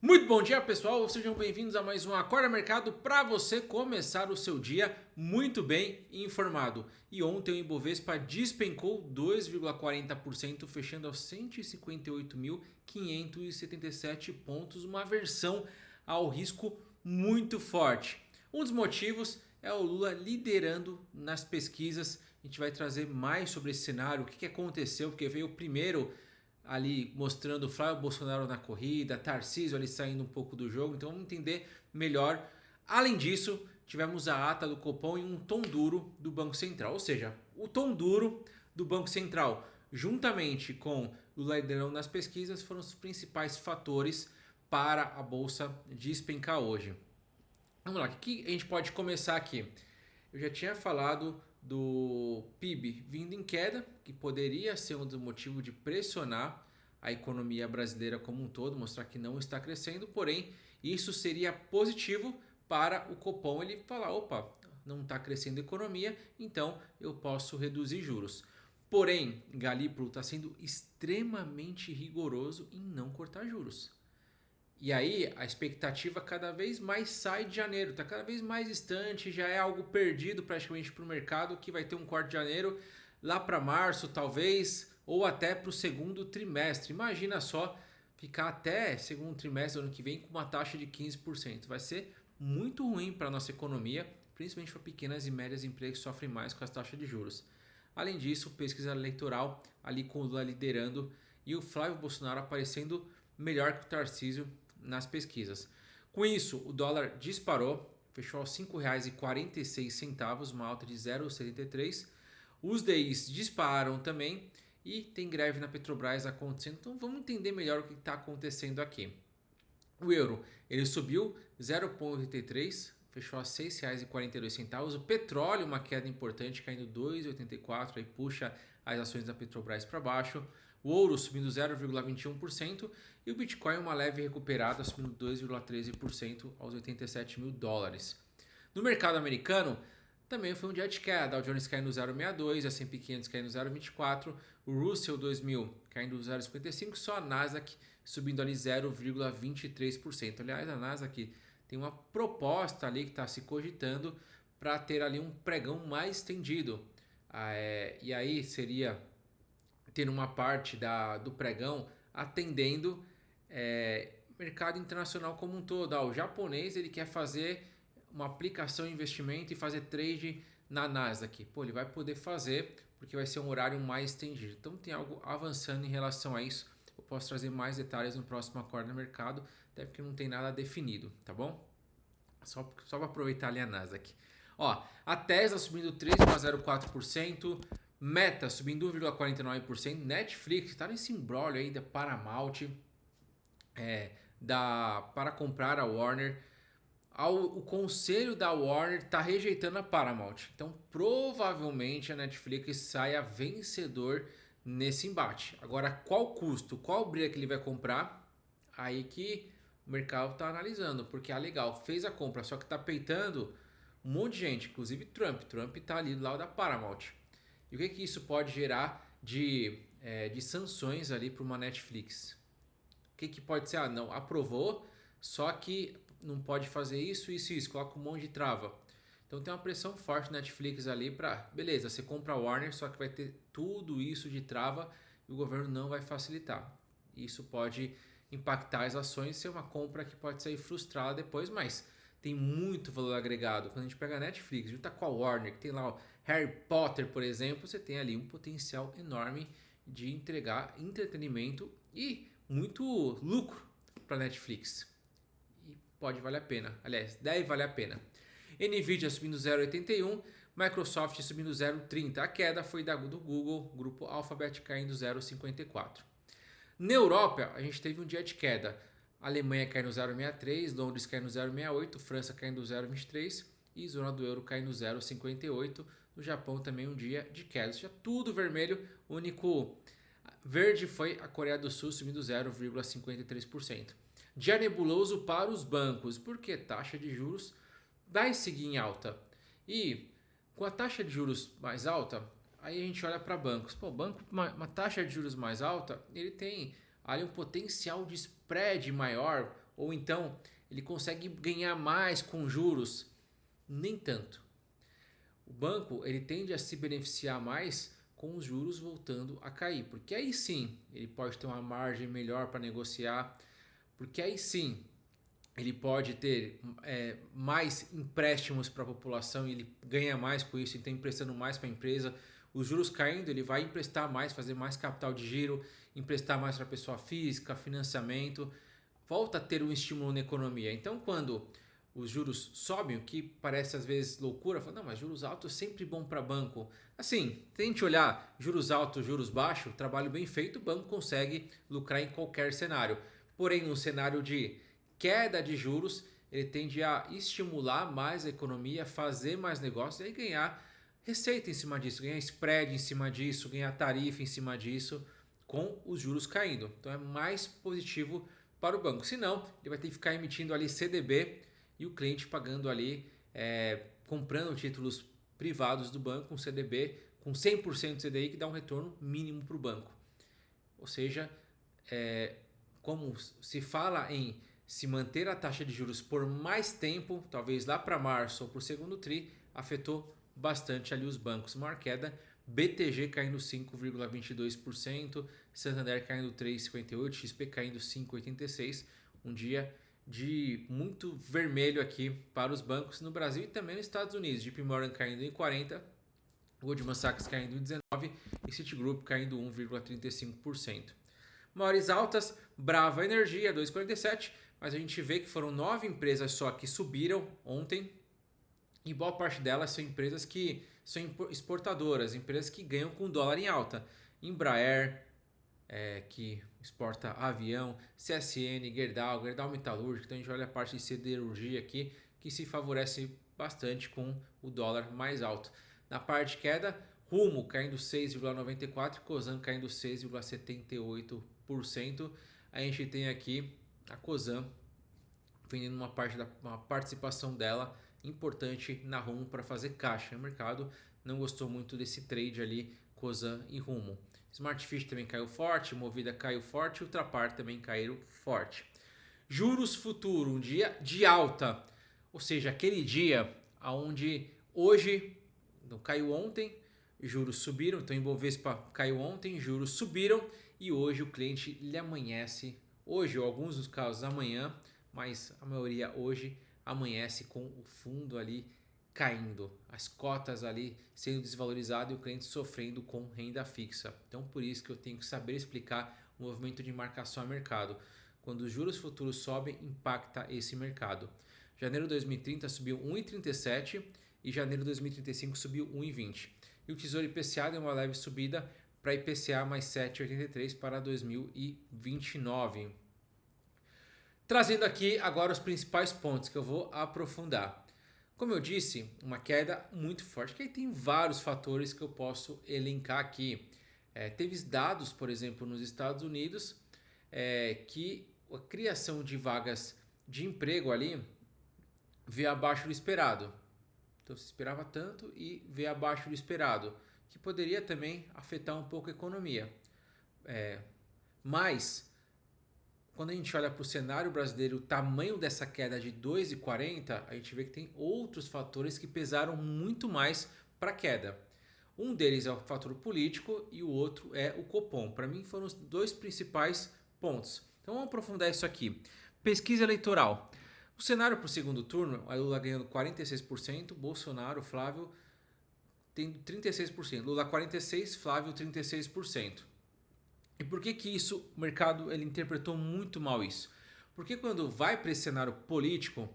Muito bom dia, pessoal. Sejam bem-vindos a mais um Acorda Mercado para você começar o seu dia muito bem informado. E ontem o Ibovespa despencou 2,40%, fechando aos 158.577 pontos, uma aversão ao risco muito forte. Um dos motivos é o Lula liderando nas pesquisas. A gente vai trazer mais sobre esse cenário, o que aconteceu, porque veio primeiro ali mostrando o Flávio Bolsonaro na corrida, Tarcísio ali saindo um pouco do jogo, então vamos entender melhor. Além disso, tivemos a ata do Copom e um tom duro do Banco Central, ou seja, o tom duro do Banco Central, juntamente com o liderão nas pesquisas, foram os principais fatores para a Bolsa despencar hoje. Vamos lá, o que a gente pode começar aqui? Eu já tinha falado do PIB vindo em queda, que poderia ser um dos motivos de pressionar a economia brasileira como um todo, mostrar que não está crescendo, porém isso seria positivo para o Copom ele falar, opa, não está crescendo a economia, então eu posso reduzir juros. Porém, Galípolo está sendo extremamente rigoroso em não cortar juros. E aí a expectativa cada vez mais sai de janeiro, está cada vez mais distante, já é algo perdido praticamente para o mercado que vai ter um corte de janeiro lá para março talvez, ou até para o segundo trimestre. Imagina só ficar até segundo trimestre do ano que vem com uma taxa de 15%. Vai ser muito ruim para a nossa economia, principalmente para pequenas e médias empresas que sofrem mais com as taxas de juros. Além disso, pesquisa eleitoral ali com o Lula liderando e o Flávio Bolsonaro aparecendo melhor que o Tarcísio nas pesquisas. Com isso, o dólar disparou, fechou aos R$ 5,46, uma alta de 0,73. Os DIs dispararam também e tem greve na Petrobras acontecendo. Então vamos entender melhor o que está acontecendo aqui. O euro ele subiu 0,83, fechou a R$ 6,42. O petróleo, uma queda importante, caindo 2,84, aí puxa as ações da Petrobras para baixo. O ouro subindo 0,21% e o Bitcoin uma leve recuperada, subindo 2,13% aos 87 mil dólares. No mercado americano, também foi um dia de queda, o Dow Jones caindo 0,62, a S&P 500 caindo 0,24, o Russell 2000 caindo 0,55, só a Nasdaq subindo ali 0,23%. Aliás, a Nasdaq tem uma proposta ali que está se cogitando para ter ali um pregão mais estendido. E aí seria ter uma parte do pregão atendendo mercado internacional como um todo. O japonês ele quer fazer uma aplicação em investimento e fazer trade na Nasdaq. Ele vai poder fazer porque vai ser um horário mais estendido. Então tem algo avançando em relação a isso. Eu posso trazer mais detalhes no próximo Acorda Mercado, até porque não tem nada definido, tá bom? Só para aproveitar ali a Nasdaq. A Tesla subindo 3,04%, Meta subindo 1,49%, Netflix está nesse imbróglio aí da Paramount para comprar a Warner. O conselho da Warner está rejeitando a Paramount. Então provavelmente a Netflix saia vencedor nesse embate. Agora qual custo, qual briga que ele vai comprar? Aí que o mercado está analisando. Porque legal, fez a compra, só que está peitando um monte de gente, inclusive Trump. Trump está ali do lado da Paramount. E o que isso pode gerar de sanções ali para uma Netflix? O que pode ser? Não, aprovou, só que não pode fazer isso, coloca um monte de trava. Então tem uma pressão forte na Netflix ali para, beleza, você compra a Warner, só que vai ter tudo isso de trava e o governo não vai facilitar. Isso pode impactar as ações, ser uma compra que pode sair frustrada depois, mas tem muito valor agregado. Quando a gente pega a Netflix, junta com a Warner, que tem lá o Harry Potter, por exemplo, você tem ali um potencial enorme de entregar entretenimento e muito lucro para a Netflix. E pode valer a pena. Aliás, deve valer a pena. Nvidia subindo 0,81, Microsoft subindo 0,30. A queda foi do Google, grupo Alphabet caindo 0,54. Na Europa, a gente teve um dia de queda. Alemanha caindo 0,63, Londres caindo 0,68, França caindo 0,23 e zona do euro caindo 0,58. No Japão também um dia de queda. Já tudo vermelho, o único verde foi a Coreia do Sul subindo 0,53%. Dia nebuloso para os bancos, porque taxa de juros vai seguir em alta. E com a taxa de juros mais alta, aí a gente olha para bancos. Banco, uma taxa de juros mais alta, ele tem ali um potencial de spread maior, Ou então ele consegue ganhar mais com juros? Nem tanto. O banco ele tende a se beneficiar mais com os juros voltando a cair, porque aí sim ele pode ter uma margem melhor para negociar, porque aí sim ele pode ter mais empréstimos para a população e ele ganha mais com isso, então emprestando mais para a empresa. Os juros caindo, ele vai emprestar mais, fazer mais capital de giro, emprestar mais para a pessoa física, financiamento, volta a ter um estímulo na economia. Então, quando os juros sobem, o que parece às vezes loucura, fala, não, mas juros altos é sempre bom para banco. Assim, tente olhar juros altos, juros baixos, trabalho bem feito, o banco consegue lucrar em qualquer cenário. Porém, no cenário de queda de juros, ele tende a estimular mais a economia, fazer mais negócios e aí ganhar receita em cima disso, ganhar spread em cima disso, ganhar tarifa em cima disso, com os juros caindo. Então é mais positivo para o banco. Senão, ele vai ter que ficar emitindo ali CDB e o cliente pagando ali, comprando títulos privados do banco, um CDB com 100% de CDI que dá um retorno mínimo para o banco. Ou seja, como se fala em se manter a taxa de juros por mais tempo, talvez lá para março ou para o segundo TRI, afetou bastante ali os bancos. Maior queda, BTG caindo 5,22%, Santander caindo 3,58%, XP caindo 5,86%. Um dia de muito vermelho aqui para os bancos no Brasil e também nos Estados Unidos. JP Morgan caindo em 40%, Goldman Sachs caindo em 19% e Citigroup caindo 1,35%. Maiores altas, Brava Energia 2,47%, mas a gente vê que foram 9 empresas só que subiram ontem e boa parte delas são empresas que são exportadoras, empresas que ganham com dólar em alta. Embraer, que exporta avião, CSN, Gerdau Metalúrgica, então a gente olha a parte de siderurgia aqui, que se favorece bastante com o dólar mais alto. Na parte de queda, Rumo caindo 6,94%, Cosan caindo 6,78%. A gente tem aqui a Cosan vendendo uma participação dela importante na Rumo para fazer caixa. O mercado não gostou muito desse trade ali, Cosan e Rumo. Smartfish também caiu forte, Movida caiu forte, Ultrapar também caíram forte. Juros futuro, um dia de alta, ou seja, aquele dia onde hoje, não caiu ontem, juros subiram, então Ibovespa caiu ontem, juros subiram e hoje o cliente lhe amanhece, hoje ou alguns dos casos amanhã, mas a maioria hoje amanhece com o fundo ali caindo, as cotas ali sendo desvalorizadas e o cliente sofrendo com renda fixa. Então por isso que eu tenho que saber explicar o movimento de marcação a mercado. Quando os juros futuros sobem, impacta esse mercado. Janeiro de 2030 subiu 1,37 e janeiro de 2035 subiu 1,20. E o Tesouro IPCA deu uma leve subida para IPCA mais 7,83 para 2029. Trazendo aqui agora os principais pontos que eu vou aprofundar. Como eu disse, uma queda muito forte, que aí tem vários fatores que eu posso elencar aqui. Teve dados, por exemplo, nos Estados Unidos, que a criação de vagas de emprego ali veio abaixo do esperado. Então se esperava tanto e veio abaixo do esperado, que poderia também afetar um pouco a economia. Mas quando a gente olha para o cenário brasileiro, o tamanho dessa queda de 2,40, a gente vê que tem outros fatores que pesaram muito mais para a queda. Um deles é o fator político e o outro é o Copom. Para mim foram os dois principais pontos. Então vamos aprofundar isso aqui. Pesquisa eleitoral. O cenário para o segundo turno, a Lula ganhando 46%, Bolsonaro, Flávio tendo 36%. Lula 46%, Flávio 36%. E por que isso, o mercado ele interpretou muito mal isso? Porque quando vai para esse cenário político,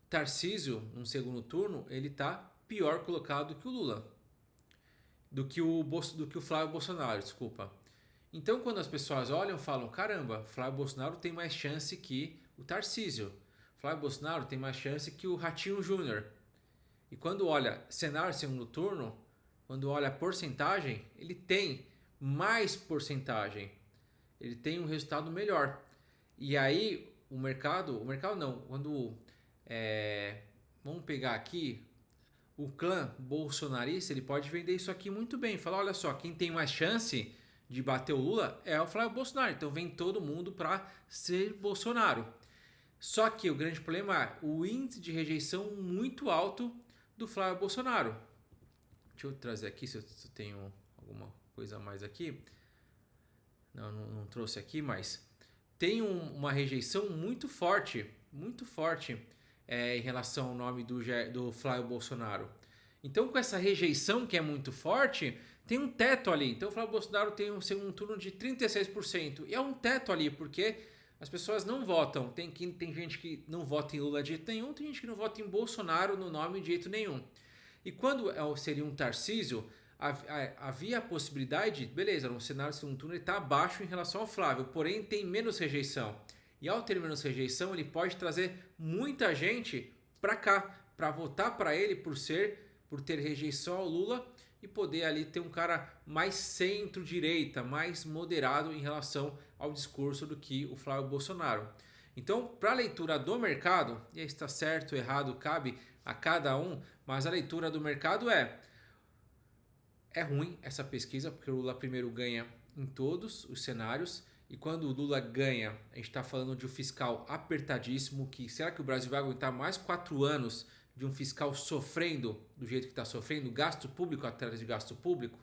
Tarcísio, no segundo turno, ele está pior colocado que o Lula. Do que o Flávio Bolsonaro, desculpa. Então quando as pessoas olham, falam, caramba, Flávio Bolsonaro tem mais chance que o Tarcísio. Flávio Bolsonaro tem mais chance que o Ratinho Júnior. E quando olha cenário segundo turno, quando olha a porcentagem, ele tem mais porcentagem, ele tem um resultado melhor. E aí o mercado não, quando vamos pegar aqui o clã bolsonarista, ele pode vender isso aqui muito bem, falar, olha só, quem tem mais chance de bater o Lula é o Flávio Bolsonaro, então vem todo mundo para ser Bolsonaro. Só que o grande problema é o índice de rejeição muito alto do Flávio Bolsonaro. Deixa eu trazer aqui se eu tenho alguma coisa a mais aqui. Não trouxe aqui, mas tem uma rejeição muito forte em relação ao nome do Flávio Bolsonaro. Então, com essa rejeição que é muito forte, tem um teto ali. Então, o Flávio Bolsonaro tem um segundo turno de 36%. E é um teto ali, porque as pessoas não votam. Tem gente que não vota em Lula de jeito nenhum, tem gente que não vota em Bolsonaro no nome de jeito nenhum. E quando seria um Tarcísio, havia a possibilidade, beleza, no cenário do segundo turno ele está abaixo em relação ao Flávio, porém tem menos rejeição. E ao ter menos rejeição, ele pode trazer muita gente para cá, para votar para ele por ter rejeição ao Lula e poder ali ter um cara mais centro-direita, mais moderado em relação ao discurso do que o Flávio Bolsonaro. Então, para a leitura do mercado, e aí está certo ou errado, cabe a cada um, mas a leitura do mercado é ruim essa pesquisa, porque o Lula primeiro ganha em todos os cenários, e quando o Lula ganha, a gente está falando de um fiscal apertadíssimo, que será que o Brasil vai aguentar mais 4 anos de um fiscal sofrendo do jeito que está sofrendo, gasto público atrás de gasto público?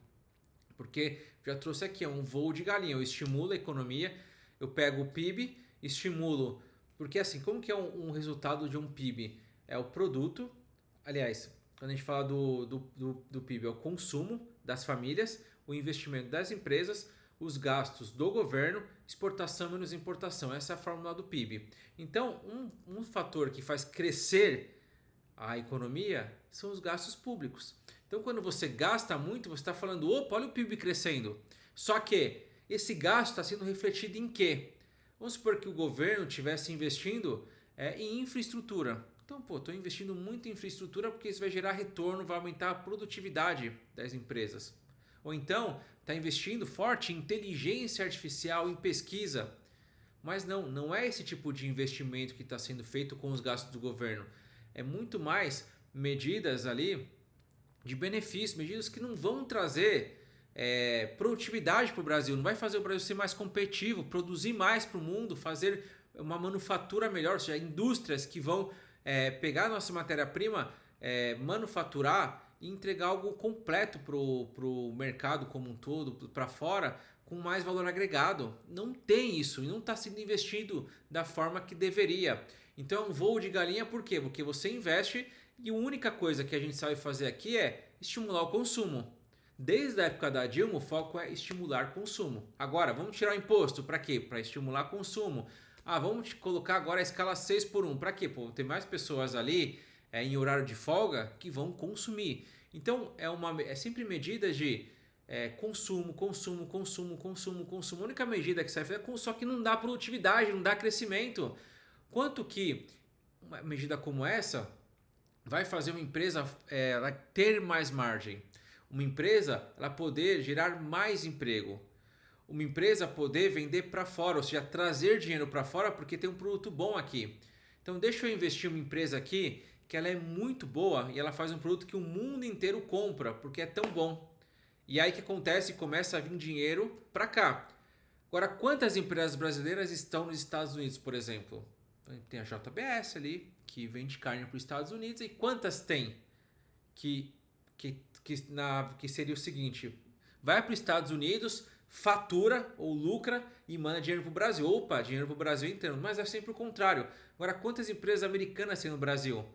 Porque já trouxe aqui, é um voo de galinha, eu estimulo a economia, eu pego o PIB, estimulo, porque assim, como que é um resultado de um PIB? É o produto, aliás, quando a gente fala do PIB, é o consumo das famílias, o investimento das empresas, os gastos do governo, exportação menos importação. Essa é a fórmula do PIB. Então, um fator que faz crescer a economia são os gastos públicos. Então, quando você gasta muito, você está falando, opa, olha o PIB crescendo. Só que esse gasto está sendo refletido em quê? Vamos supor que o governo estivesse investindo em infraestrutura. Então, estou investindo muito em infraestrutura porque isso vai gerar retorno, vai aumentar a produtividade das empresas. Ou então, está investindo forte em inteligência artificial, em pesquisa. Mas não é esse tipo de investimento que está sendo feito com os gastos do governo. É muito mais medidas ali de benefício, medidas que não vão trazer produtividade para o Brasil, não vai fazer o Brasil ser mais competitivo, produzir mais para o mundo, fazer uma manufatura melhor, ou seja, indústrias que vão pegar a nossa matéria-prima, manufaturar e entregar algo completo para o mercado como um todo, para fora, com mais valor agregado. Não tem isso e não está sendo investido da forma que deveria. Então é um voo de galinha, por quê? Porque você investe e a única coisa que a gente sabe fazer aqui é estimular o consumo. Desde a época da Dilma, o foco é estimular consumo. Agora, vamos tirar o imposto. Para quê? Para estimular consumo. Vamos colocar agora a escala 6 por 1. Para quê? Tem mais pessoas ali em horário de folga que vão consumir. Então, é sempre medida de consumo. A única medida que serve só que não dá produtividade, não dá crescimento. Quanto que uma medida como essa vai fazer uma empresa ela ter mais margem? Uma empresa ela poder gerar mais emprego. Uma empresa poder vender para fora, ou seja, trazer dinheiro para fora porque tem um produto bom aqui. Então deixa eu investir em uma empresa aqui que ela é muito boa e ela faz um produto que o mundo inteiro compra porque é tão bom. E aí o que acontece? Começa a vir dinheiro para cá. Agora, quantas empresas brasileiras estão nos Estados Unidos, por exemplo? Tem a JBS ali, que vende carne para os Estados Unidos. E quantas tem que seria o seguinte: vai para os Estados Unidos, fatura ou lucra e manda dinheiro para o Brasil. Opa, dinheiro para o Brasil inteiro. Mas é sempre o contrário. Agora, quantas empresas americanas tem no Brasil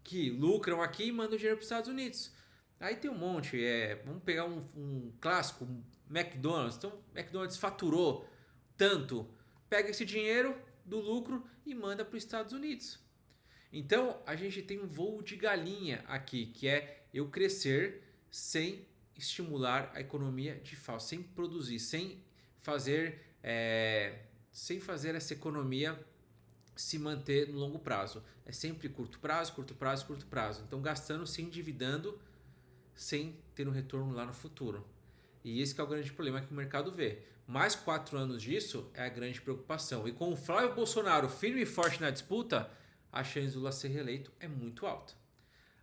que lucram aqui e mandam dinheiro para os Estados Unidos? Aí tem um monte. Vamos pegar um clássico, McDonald's. Então, McDonald's faturou tanto. Pega esse dinheiro do lucro e manda para os Estados Unidos. Então, a gente tem um voo de galinha aqui, que é eu crescer sem estimular a economia de fato, sem produzir, sem fazer essa economia se manter no longo prazo. É sempre curto prazo. Então, gastando, se endividando, sem ter um retorno lá no futuro. E esse que é o grande problema que o mercado vê. Mais 4 anos disso é a grande preocupação. E com o Flávio Bolsonaro firme e forte na disputa, a chance do Lula ser reeleito é muito alta.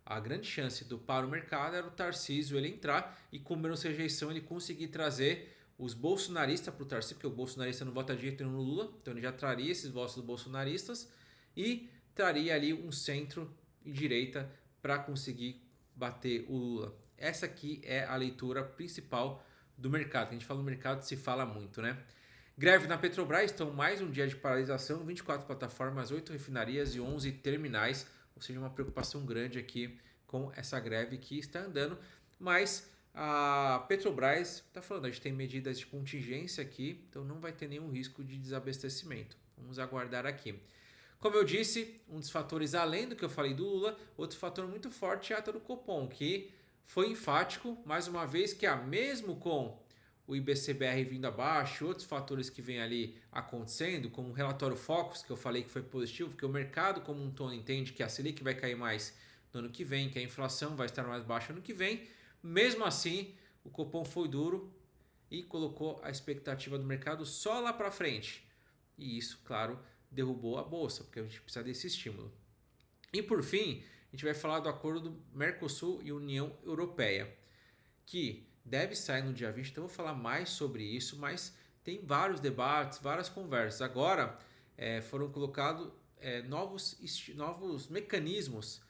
A grande chance para o mercado era o Tarcísio ele entrar e com menos rejeição ele conseguir trazer os bolsonaristas para o Tarcísio, porque o bolsonarista não vota de jeito nenhum no Lula, então ele já traria esses votos dos bolsonaristas e traria ali um centro e direita para conseguir bater o Lula. Essa aqui é a leitura principal do mercado. A gente fala no mercado, se fala muito, né? Greve na Petrobras, então mais um dia de paralisação, 24 plataformas, 8 refinarias e 11 terminais, ou seja, uma preocupação grande aqui com essa greve que está andando, mas a Petrobras está falando, a gente tem medidas de contingência aqui, então não vai ter nenhum risco de desabastecimento. Vamos aguardar aqui. Como eu disse, um dos fatores além do que eu falei do Lula, outro fator muito forte é a ata do Copom, que foi enfático, mais uma vez, que mesmo com o IBCBR vindo abaixo, outros fatores que vêm ali acontecendo, como o relatório Focus, que eu falei que foi positivo, porque o mercado como um todo entende que a Selic vai cair mais no ano que vem, que a inflação vai estar mais baixa no ano que vem. Mesmo assim, o Copom foi duro e colocou a expectativa do mercado só lá para frente. E isso, claro, derrubou a bolsa, porque a gente precisa desse estímulo. E por fim, a gente vai falar do acordo do Mercosul e União Europeia, que deve sair no dia 20, então eu vou falar mais sobre isso, mas tem vários debates, várias conversas. Agora foram colocados novos mecanismos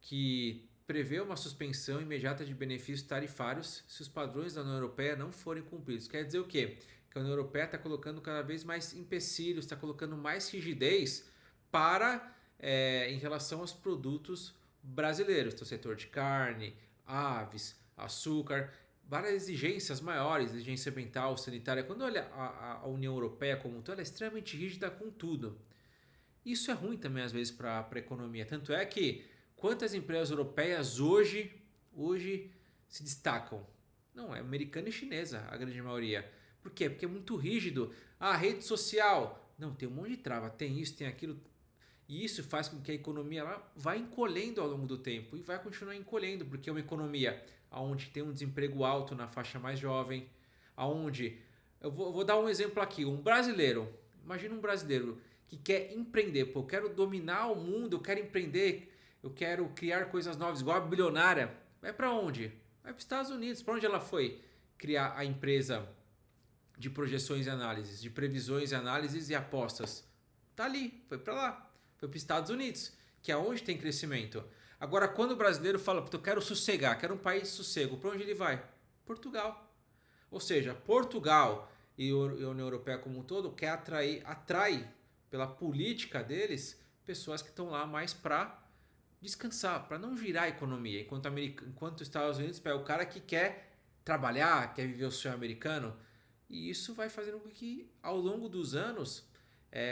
que prevê uma suspensão imediata de benefícios tarifários se os padrões da União Europeia não forem cumpridos. Quer dizer o quê? Que a União Europeia está colocando cada vez mais empecilhos, está colocando mais rigidez para em relação aos produtos brasileiros, do setor de carne, aves, açúcar, várias exigências maiores, exigência ambiental, sanitária. Quando olha a União Europeia como um todo, ela é extremamente rígida com tudo. Isso é ruim também às vezes para a economia. Tanto é que quantas empresas europeias hoje se destacam? Não, é americana e chinesa, a grande maioria. Por quê? Porque é muito rígido. Ah, rede social. Não, tem um monte de trava, tem isso, tem aquilo. E isso faz com que a economia lá vá encolhendo ao longo do tempo e vai continuar encolhendo, porque é uma economia onde tem um desemprego alto na faixa mais jovem, aonde eu vou dar um exemplo aqui, um brasileiro, imagina um brasileiro que quer empreender, pô, eu quero dominar o mundo, eu quero empreender, eu quero criar coisas novas, igual a bilionária, vai para onde? Vai para os Estados Unidos. Para onde ela foi criar a empresa de projeções e análises, de previsões e análises e apostas? Tá ali, foi para lá. Foi para os Estados Unidos, que é onde tem crescimento. Agora, quando o brasileiro fala, eu quero sossegar, quero um país de sossego, para onde ele vai? Portugal. Ou seja, Portugal e a União Europeia como um todo atrai pela política deles pessoas que estão lá mais para descansar, para não girar a economia. Enquanto os Estados Unidos é o cara que quer trabalhar, quer viver o sonho americano. E isso vai fazendo com que, ao longo dos anos,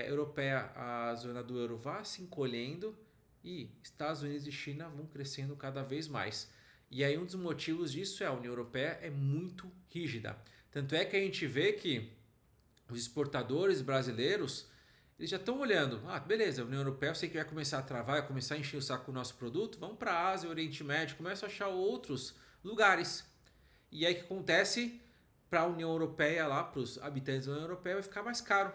europeia, a zona do euro vá se encolhendo e Estados Unidos e China vão crescendo cada vez mais. E aí um dos motivos disso é a União Europeia é muito rígida. Tanto é que a gente vê que os exportadores brasileiros eles já estão olhando. Ah, beleza, a União Europeia eu sei que vai começar a travar, vai começar a encher o saco do nosso produto. Vamos para a Ásia, Oriente Médio, começa a achar outros lugares. E aí o que acontece? Para a União Europeia, lá para os habitantes da União Europeia, vai ficar mais caro.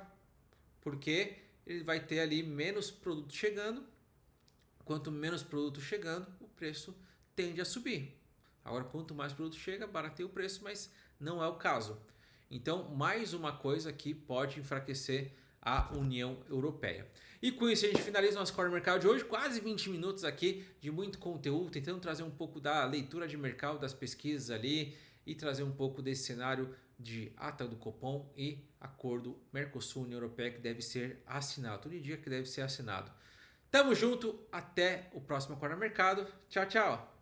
Porque ele vai ter ali menos produto chegando. Quanto menos produto chegando, o preço tende a subir. Agora, quanto mais produto chega, barateia o preço, mas não é o caso. Então, mais uma coisa que pode enfraquecer a União Europeia. E com isso a gente finaliza o nosso Core Mercado de hoje, quase 20 minutos aqui de muito conteúdo, tentando trazer um pouco da leitura de mercado, das pesquisas ali e trazer um pouco desse cenário de ata do Copom e acordo Mercosul-União Europeia que deve ser assinado, todo dia que deve ser assinado. Tamo junto, até o próximo Core Mercado. Tchau, tchau!